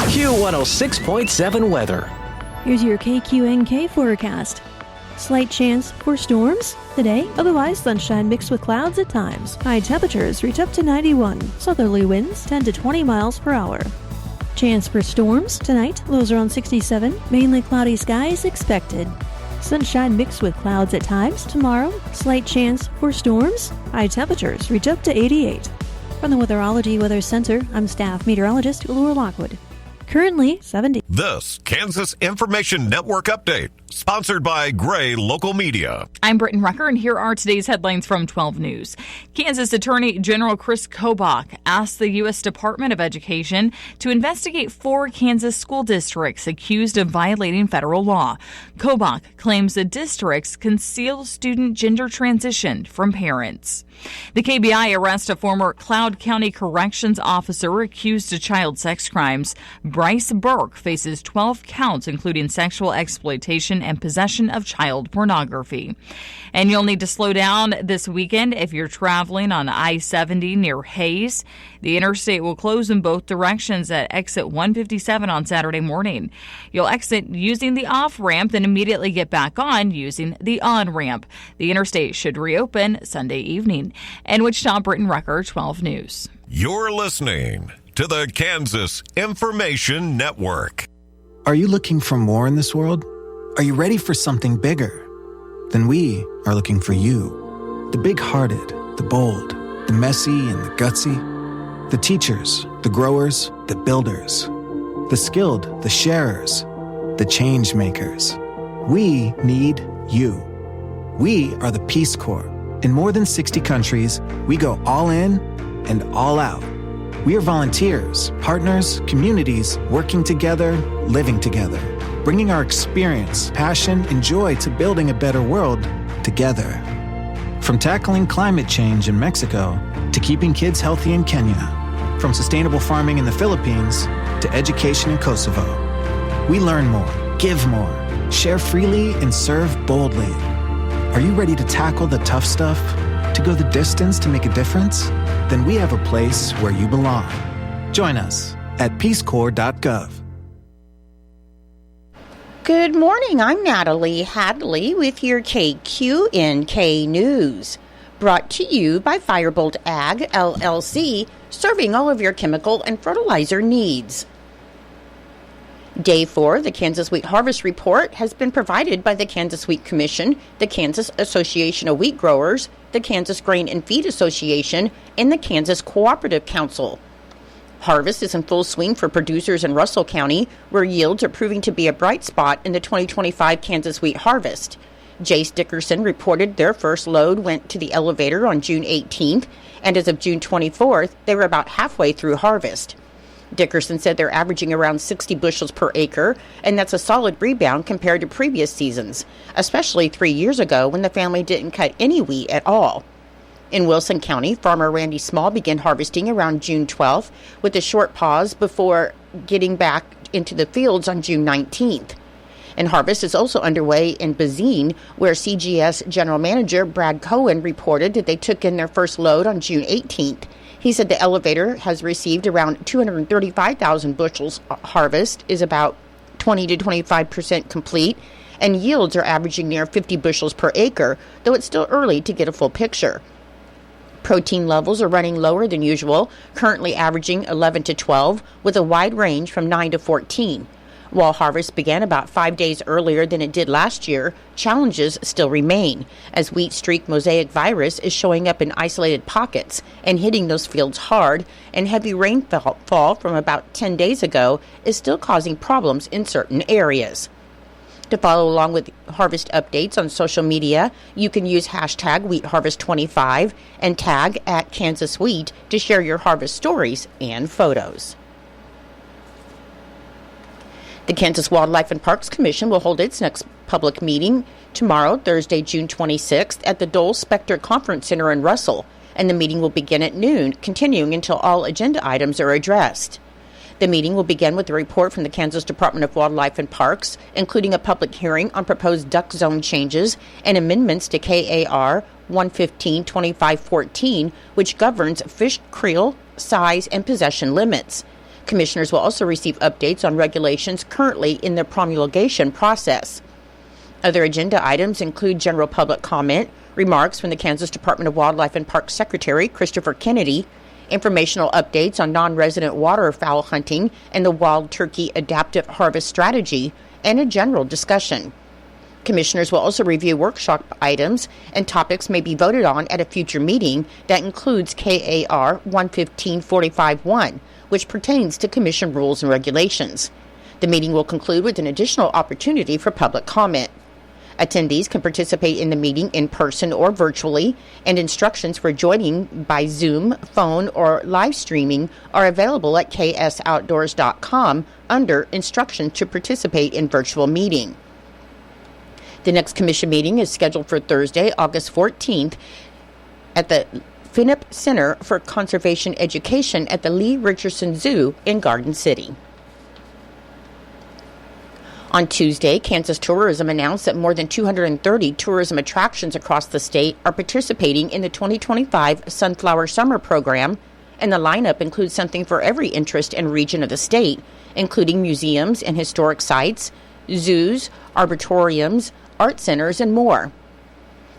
Q106.7 weather. Here's your KQNK forecast. Slight chance for storms today, otherwise sunshine mixed with clouds at times. High temperatures reach up to 91. Southerly winds 10 to 20 miles per hour. Chance for storms tonight, lows around 67. Mainly cloudy skies expected. Sunshine mixed with clouds at times tomorrow. Slight chance for storms. High temperatures reach up to 88. From the Weatherology Weather Center, I'm staff meteorologist Laura Lockwood. Currently 70. This Kansas Information Network update, sponsored by Gray Local Media. I'm Britton Rucker, and here are today's headlines from 12 News. Kansas Attorney General Chris Kobach asked the U.S. Department of Education to investigate 4 Kansas school districts accused of violating federal law. Kobach claims the districts conceal student gender transition from parents. The KBI arrests a former Cloud County Corrections officer accused of child sex crimes. Bryce Burke faces 12 counts, including sexual exploitation and possession of child pornography. And you'll need to slow down this weekend if you're traveling on I-70 near Hayes. The interstate will close in both directions at exit 157 on Saturday morning. You'll exit using the off-ramp, then immediately get back on using the on-ramp. The interstate should reopen Sunday evening. And Wichita, Britton Rucker, 12 News. You're listening to the Kansas Information Network. Are you looking for more in this world? Are you ready for something bigger? Then we are looking for you. The big-hearted, the bold, the messy and the gutsy. The teachers, the growers, the builders. The skilled, the sharers, the change makers. We need you. We are the Peace Corps. In more than 60 countries, we go all in and all out. We are volunteers, partners, communities, working together, living together, bringing our experience, passion, and joy to building a better world together. From tackling climate change in Mexico to keeping kids healthy in Kenya, from sustainable farming in the Philippines to education in Kosovo. We learn more, give more, share freely, and serve boldly. Are you ready to tackle the tough stuff? To go the distance to make a difference? Then we have a place where you belong. Join us at peacecorps.gov. Good morning, I'm Natalie Hadley with your KQNK News. Brought to you by Firebolt Ag, LLC, serving all of your chemical and fertilizer needs. Day 4, the Kansas Wheat Harvest Report, has been provided by the Kansas Wheat Commission, the Kansas Association of Wheat Growers, the Kansas Grain and Feed Association, and the Kansas Cooperative Council. Harvest is in full swing for producers in Russell County, where yields are proving to be a bright spot in the 2025 Kansas wheat harvest. Jace Dickerson reported their first load went to the elevator on June 18th, and as of June 24th, they were about halfway through harvest. Dickerson said they're averaging around 60 bushels per acre, and that's a solid rebound compared to previous seasons, especially 3 years ago when the family didn't cut any wheat at all. In Wilson County, farmer Randy Small began harvesting around June 12th, with a short pause before getting back into the fields on June 19th. And harvest is also underway in Bazine, where CGS General Manager Brad Cohen reported that they took in their first load on June 18th. He said the elevator has received around 235,000 bushels. Harvest is about 20 to 25% complete, and yields are averaging near 50 bushels per acre, though it's still early to get a full picture. Protein levels are running lower than usual, currently averaging 11 to 12, with a wide range from 9 to 14. While harvest began about 5 days earlier than it did last year, challenges still remain, as wheat streak mosaic virus is showing up in isolated pockets and hitting those fields hard, and heavy rainfall from about 10 days ago is still causing problems in certain areas. To follow along with harvest updates on social media, you can use hashtag WheatHarvest25 and tag @KansasWheat to share your harvest stories and photos. The Kansas Wildlife and Parks Commission will hold its next public meeting tomorrow, Thursday, June 26th, at the Dole Specter Conference Center in Russell, and the meeting will begin at noon, continuing until all agenda items are addressed. The meeting will begin with a report from the Kansas Department of Wildlife and Parks, including a public hearing on proposed duck zone changes and amendments to KAR 115-2514, which governs fish creel, size, and possession limits. Commissioners will also receive updates on regulations currently in the promulgation process. Other agenda items include general public comment, remarks from the Kansas Department of Wildlife and Parks Secretary Christopher Kennedy, informational updates on non-resident waterfowl hunting and the wild turkey adaptive harvest strategy, and a general discussion. Commissioners will also review workshop items, and topics may be voted on at a future meeting that includes KAR 115-45-1, which pertains to Commission rules and regulations. The meeting will conclude with an additional opportunity for public comment. Attendees can participate in the meeting in person or virtually, and instructions for joining by Zoom, phone, or live streaming are available at ksoutdoors.com under Instructions to Participate in Virtual Meeting. The next Commission meeting is scheduled for Thursday, August 14th at the Finnip Center for Conservation Education at the Lee Richardson Zoo in Garden City. On Tuesday, Kansas Tourism announced that more than 230 tourism attractions across the state are participating in the 2025 Sunflower Summer Program, and the lineup includes something for every interest and region of the state, including museums and historic sites, zoos, arboreums, art centers, and more.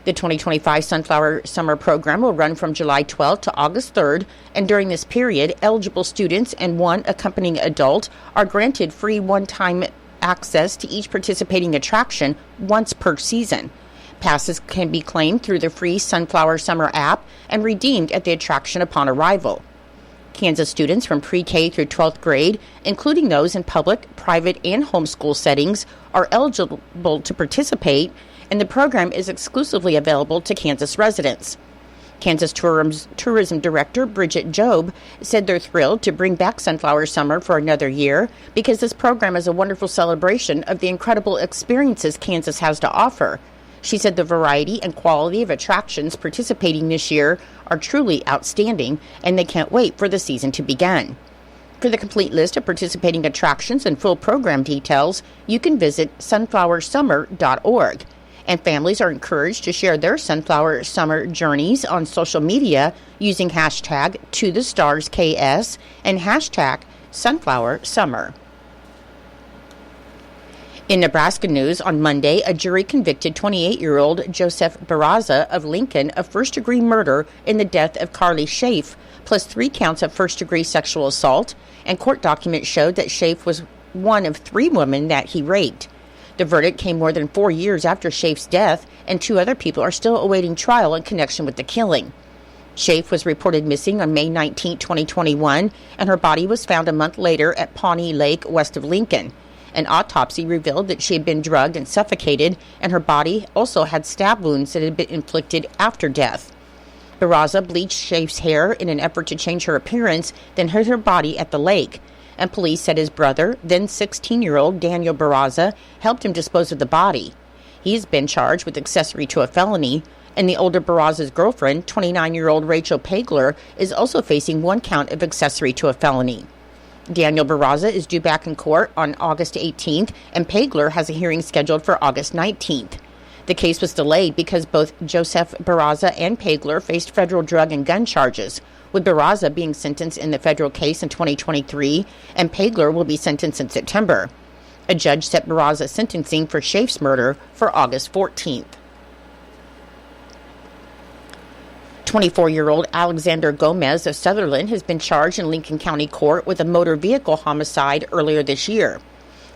The 2025 Sunflower Summer Program will run from July 12th to August 3rd, and during this period, eligible students and one accompanying adult are granted free one-time access to each participating attraction once per season. Passes can be claimed through the free Sunflower Summer app and redeemed at the attraction upon arrival. Kansas students from pre-K through 12th grade, including those in public, private, and homeschool settings, are eligible to participate, and the program is exclusively available to Kansas residents. Kansas Tourism Director Bridget Jobe said they're thrilled to bring back Sunflower Summer for another year because this program is a wonderful celebration of the incredible experiences Kansas has to offer. She said the variety and quality of attractions participating this year are truly outstanding, and they can't wait for the season to begin. For the complete list of participating attractions and full program details, you can visit sunflowersummer.org. And families are encouraged to share their Sunflower Summer journeys on social media using hashtag #ToTheStarsKS and hashtag Sunflower Summer. In Nebraska news, on Monday, a jury convicted 28-year-old Joseph Barraza of Lincoln of first-degree murder in the death of Carly Schaaf, plus 3 counts of first-degree sexual assault, and court documents showed that Schaaf was one of 3 women that he raped. The verdict came more than 4 years after Schaaf's death, and 2 other people are still awaiting trial in connection with the killing. Schaaf was reported missing on May 19, 2021, and her body was found a month later at Pawnee Lake west of Lincoln. An autopsy revealed that she had been drugged and suffocated, and her body also had stab wounds that had been inflicted after death. Barraza bleached Schaaf's hair in an effort to change her appearance, then hid her body at the lake. And police said his brother, then 16-year-old Daniel Barraza, helped him dispose of the body. He has been charged with accessory to a felony, and the older Barraza's girlfriend, 29-year-old Rachel Pagler, is also facing 1 count of accessory to a felony. Daniel Barraza is due back in court on August 18th, and Pagler has a hearing scheduled for August 19th. The case was delayed because both Joseph Barraza and Pagler faced federal drug and gun charges, with Barraza being sentenced in the federal case in 2023, and Pagler will be sentenced in September. A judge set Barraza's sentencing for Schaaf's murder for August 14th. 24-year-old Alexander Gomez of Sutherland has been charged in Lincoln County Court with a motor vehicle homicide earlier this year.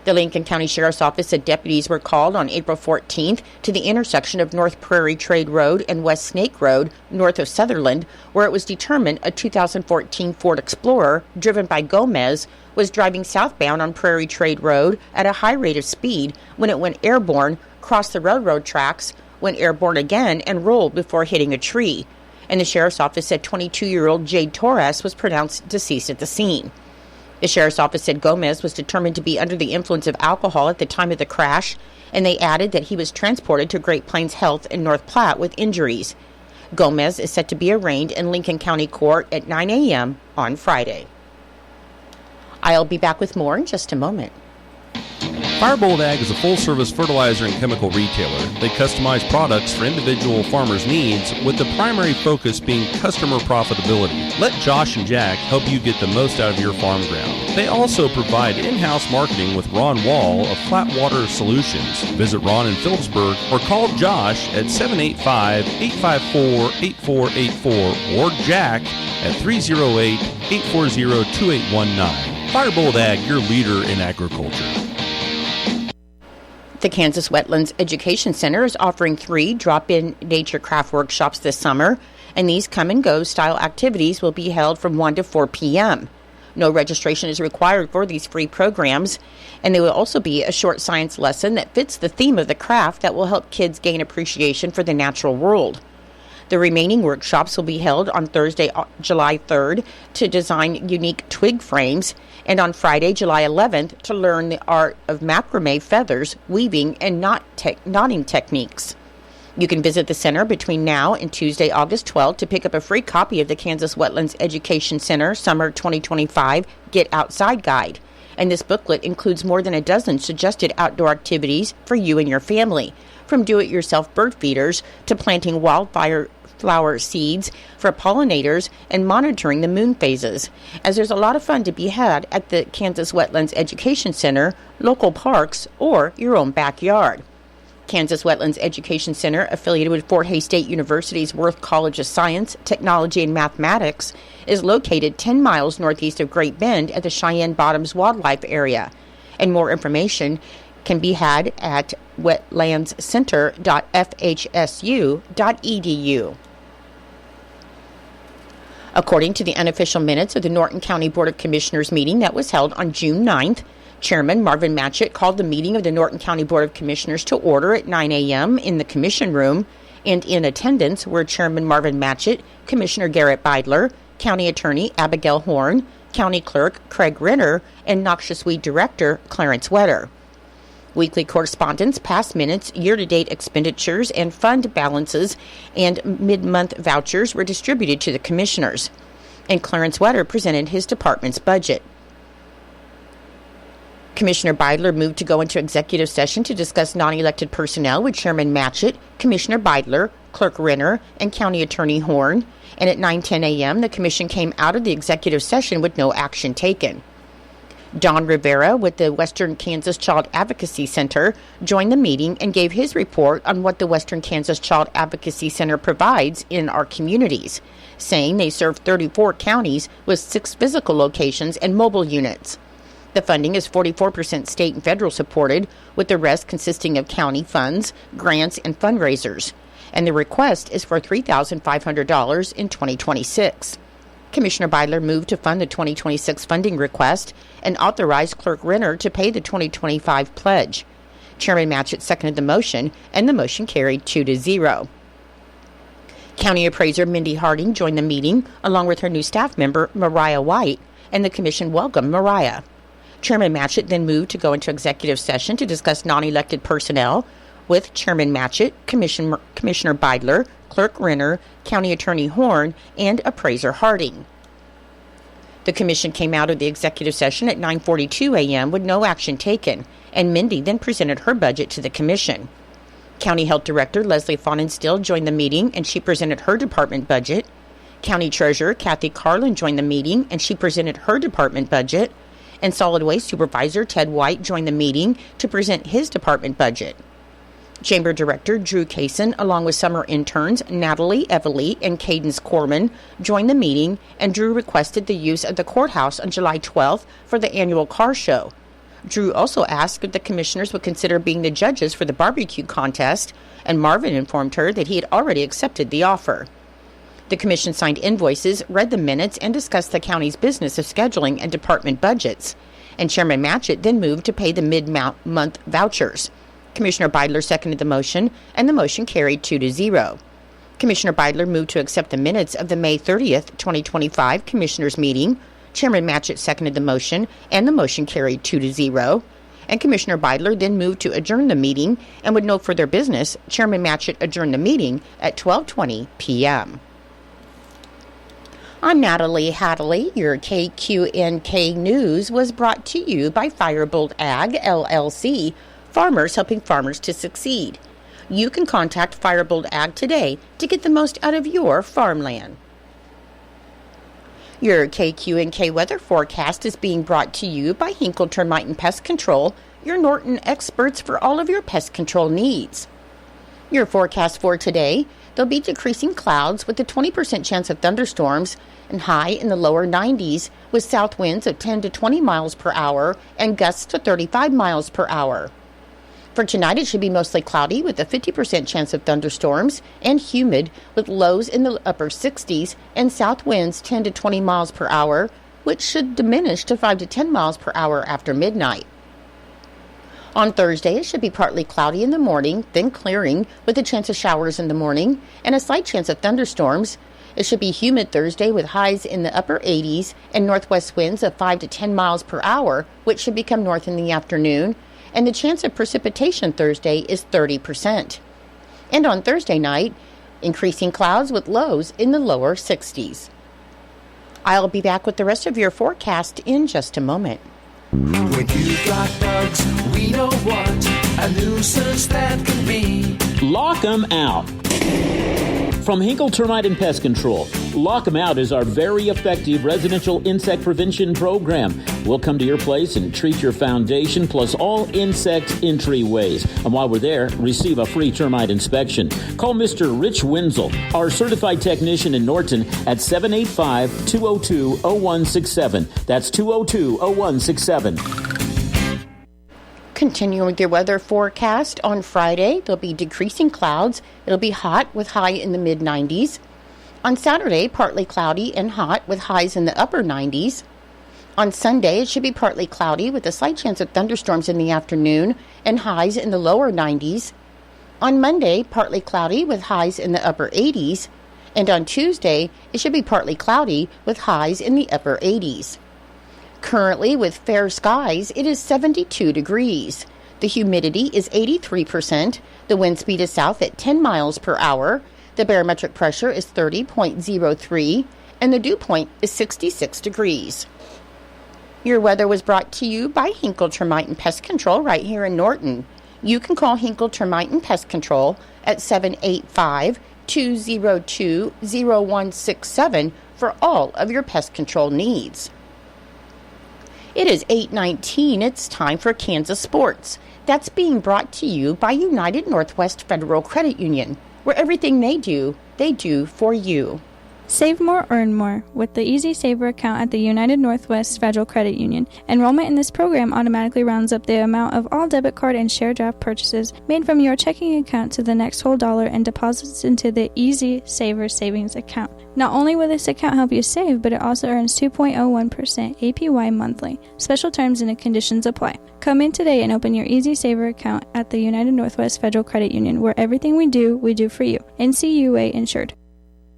The Lincoln County Sheriff's Office said deputies were called on April 14th to the intersection of North Prairie Trade Road and West Snake Road, north of Sutherland, where it was determined a 2014 Ford Explorer, driven by Gomez, was driving southbound on Prairie Trade Road at a high rate of speed when it went airborne, crossed the railroad tracks, went airborne again, and rolled before hitting a tree. And the Sheriff's Office said 22-year-old Jade Torres was pronounced deceased at the scene. The Sheriff's Office said Gomez was determined to be under the influence of alcohol at the time of the crash, and they added that he was transported to Great Plains Health in North Platte with injuries. Gomez is set to be arraigned in Lincoln County Court at 9 a.m. on Friday. I'll be back with more in just a moment. Firebolt Ag is a full-service fertilizer and chemical retailer. They customize products for individual farmers' needs, with the primary focus being customer profitability. Let Josh and Jack help you get the most out of your farm ground. They also provide in-house marketing with Ron Wall of Flatwater Solutions. Visit Ron in Phillipsburg or call Josh at 785-854-8484 or Jack at 308-840-2819. Firebolt Ag, your leader in agriculture. The Kansas Wetlands Education Center is offering 3 drop-in nature craft workshops this summer, and these come-and-go style activities will be held from 1 to 4 p.m. No registration is required for these free programs, and there will also be a short science lesson that fits the theme of the craft that will help kids gain appreciation for the natural world. The remaining workshops will be held on Thursday, July 3rd to design unique twig frames, and on Friday, July 11th to learn the art of macrame feathers, weaving, and knotting techniques. You can visit the center between now and Tuesday, August 12th to pick up a free copy of the Kansas Wetlands Education Center Summer 2025 Get Outside Guide. And this booklet includes more than a dozen suggested outdoor activities for you and your family, from do-it-yourself bird feeders to planting wildflower seeds for pollinators and monitoring the moon phases, as there's a lot of fun to be had at the Kansas Wetlands Education Center, local parks, or your own backyard. Kansas Wetlands Education Center, affiliated with Fort Hays State University's Worth College of Science, Technology, and Mathematics, is located 10 miles northeast of Great Bend at the Cheyenne Bottoms Wildlife Area. And more information can be had at wetlandscenter.fhsu.edu. According to the unofficial minutes of the Norton County Board of Commissioners meeting that was held on June 9th, Chairman Marvin Matchett called the meeting of the Norton County Board of Commissioners to order at 9 a.m. in the Commission Room, and in attendance were Chairman Marvin Matchett, Commissioner Garrett Beidler, County Attorney Abigail Horn, County Clerk Craig Renner, and Noxious Weed Director Clarence Wetter. Weekly correspondence, past minutes, year-to-date expenditures, and fund balances and mid-month vouchers were distributed to the commissioners, and Clarence Wetter presented his department's budget. Commissioner Beidler moved to go into executive session to discuss non-elected personnel with Chairman Matchett, Commissioner Beidler, Clerk Renner, and County Attorney Horn, and at 9:10 a.m. the commission came out of the executive session with no action taken. Don Rivera with the Western Kansas Child Advocacy Center joined the meeting and gave his report on what the Western Kansas Child Advocacy Center provides in our communities, saying they serve 34 counties with 6 physical locations and mobile units. The funding is 44% state and federal supported, with the rest consisting of county funds, grants, and fundraisers. And the request is for $3,500 in 2026. Commissioner Beidler moved to fund the 2026 funding request and authorized Clerk Renner to pay the 2025 pledge. Chairman Matchett seconded the motion, and the motion carried 2-0. County Appraiser Mindy Harding joined the meeting, along with her new staff member, Mariah White, and the commission welcomed Mariah. Chairman Matchett then moved to go into executive session to discuss non-elected personnel with Chairman Matchett, Commissioner Beidler, Clerk Renner, County Attorney Horn, and Appraiser Harding. The commission came out of the executive session at 9:42 a.m. with no action taken, and Mindy then presented her budget to the commission. County Health Director Leslie Faunenstill joined the meeting, and she presented her department budget. County Treasurer Kathy Carlin joined the meeting, and she presented her department budget. And Solid Waste Supervisor Ted White joined the meeting to present his department budget. Chamber Director Drew Kaysen, along with summer interns Natalie Evely and Cadence Corman, joined the meeting, and Drew requested the use of the courthouse on July 12th for the annual car show. Drew also asked if the commissioners would consider being the judges for the barbecue contest, and Marvin informed her that he had already accepted the offer. The commission signed invoices, read the minutes, and discussed the county's business of scheduling and department budgets. And Chairman Matchett then moved to pay the mid-month vouchers. Commissioner Beidler seconded the motion, and the motion carried 2-0. Commissioner Beidler moved to accept the minutes of the May 30th, 2025 Commissioners' meeting. Chairman Matchett seconded the motion, and the motion carried 2-0. And Commissioner Beidler then moved to adjourn the meeting, and with no further business, Chairman Matchett adjourned the meeting at 12:20 p.m. I'm Natalie Hadley. Your KQNK News was brought to you by Firebolt Ag, LLC, farmers helping farmers to succeed. You can contact Firebolt Ag today to get the most out of your farmland. Your KQNK weather forecast is being brought to you by Hinkle Termite and Pest Control, your Norton experts for all of your pest control needs. Your forecast for today, there'll be decreasing clouds with a 20% chance of thunderstorms and high in the lower 90s with south winds of 10 to 20 miles per hour and gusts to 35 miles per hour. For tonight, it should be mostly cloudy with a 50% chance of thunderstorms and humid with lows in the upper 60s and south winds 10 to 20 miles per hour, which should diminish to 5 to 10 miles per hour after midnight. On Thursday, it should be partly cloudy in the morning, then clearing with a chance of showers in the morning and a slight chance of thunderstorms. It should be humid Thursday with highs in the upper 80s and northwest winds of 5 to 10 miles per hour, which should become north in the afternoon. And the chance of precipitation Thursday is 30%. And on Thursday night, increasing clouds with lows in the lower 60s. I'll be back with the rest of your forecast in just a moment. When you've got bugs, we know what a nuisance that can be. Lock 'em out. From Hinkle Termite and Pest Control, Lock 'em Out is our very effective residential insect prevention program. We'll come to your place and treat your foundation plus all insect entryways. And while we're there, receive a free termite inspection. Call Mr. Rich Wenzel, our certified technician in Norton, at 785-202-0167. That's 202-0167. Continuing with your weather forecast, on Friday, there'll be decreasing clouds. It'll be hot with high in the mid-90s. On Saturday, partly cloudy and hot with highs in the upper 90s. On Sunday, it should be partly cloudy with a slight chance of thunderstorms in the afternoon and highs in the lower 90s. On Monday, partly cloudy with highs in the upper 80s. And on Tuesday, it should be partly cloudy with highs in the upper 80s. Currently, with fair skies, it is 72 degrees. The humidity is 83%. The wind speed is south at 10 miles per hour. The barometric pressure is 30.03, and the dew point is 66 degrees. Your weather was brought to you by Hinkle Termite and Pest Control right here in Norton. You can call Hinkle Termite and Pest Control at 785-202-0167 for all of your pest control needs. It is 8:19. It's time for Kansas Sports. That's being brought to you by United Northwest Federal Credit Union, where everything they do for you. Save more, earn more with the Easy Saver account at the United Northwest Federal Credit Union. Enrollment in this program automatically rounds up the amount of all debit card and share draft purchases made from your checking account to the next whole dollar and deposits into the Easy Saver savings account. Not only will this account help you save, but it also earns 2.01% APY monthly. Special terms and conditions apply. Come in today and open your Easy Saver account at the United Northwest Federal Credit Union, where everything we do for you. NCUA insured.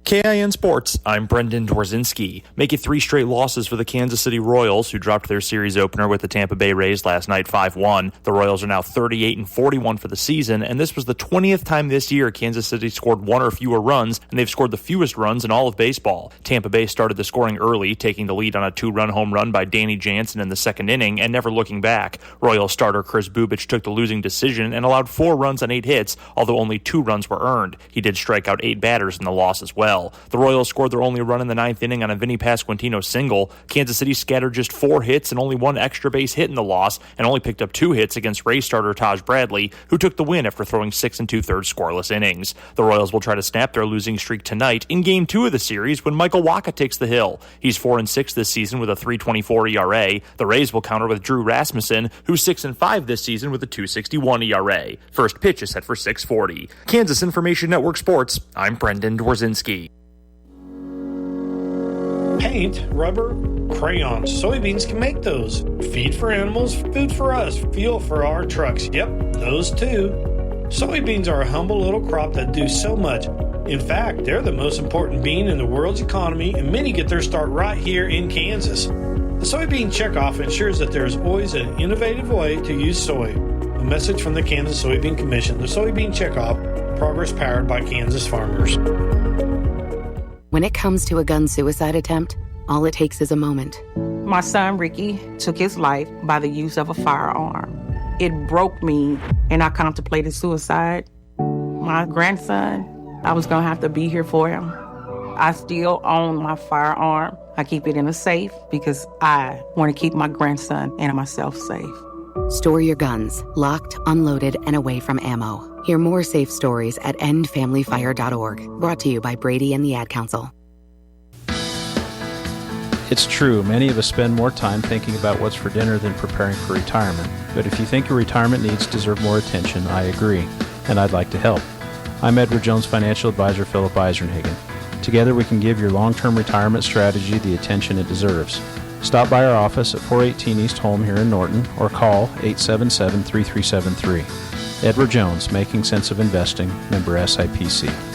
KIN Sports, I'm Brendan Dworzinski. Make it 3 straight losses for the Kansas City Royals, who dropped their series opener with the Tampa Bay Rays last night 5-1. The Royals are now 38-41 for the season, and this was the 20th time this year Kansas City scored 1 or fewer runs, and they've scored the fewest runs in all of baseball. Tampa Bay started the scoring early, taking the lead on a 2-run home run by Danny Jansen in the second inning and never looking back. Royals starter Chris Bubich took the losing decision and allowed 4 runs on 8 hits, although only 2 runs were earned. He did strike out 8 batters in the loss as well. The Royals scored their only run in the 9th inning on a Vinny Pasquantino single. Kansas City scattered just 4 hits and only 1 extra base hit in the loss, and only picked up 2 hits against Rays starter Taj Bradley, who took the win after throwing 6 2/3 scoreless innings. The Royals will try to snap their losing streak tonight in Game 2 of the series when Michael Wacha takes the hill. He's 4-6 this season with a 3.24 ERA. The Rays will counter with Drew Rasmussen, who's 6-5 this season with a 2.61 ERA. First pitch is set for 6:40. Kansas Information Network Sports, I'm Brendan Dworzinski. Paint, rubber, crayons, soybeans can make those. Feed for animals, food for us, fuel for our trucks. Yep, those too. Soybeans are a humble little crop that do so much. In fact, they're the most important bean in the world's economy, and many get their start right here in Kansas. The Soybean Checkoff ensures that there is always an innovative way to use soy. A message from the Kansas Soybean Commission. The Soybean Checkoff, progress powered by Kansas farmers. When it comes to a gun suicide attempt, all it takes is a moment. My son, Ricky, took his life by the use of a firearm. It broke me, and I contemplated suicide. My grandson, I was going to have to be here for him. I still own my firearm. I keep it in a safe because I want to keep my grandson and myself safe. Store your guns, locked, unloaded, and away from ammo. Hear more safe stories at endfamilyfire.org. Brought to you by Brady and the Ad Council. It's true, many of us spend more time thinking about what's for dinner than preparing for retirement. But if you think your retirement needs deserve more attention, I agree, and I'd like to help. I'm Edward Jones Financial Advisor Philip Eisenhagen. Together we can give your long-term retirement strategy the attention it deserves. Stop by our office at 418 East Holm here in Norton or call 877-3373. Edward Jones, Making Sense of Investing, member SIPC.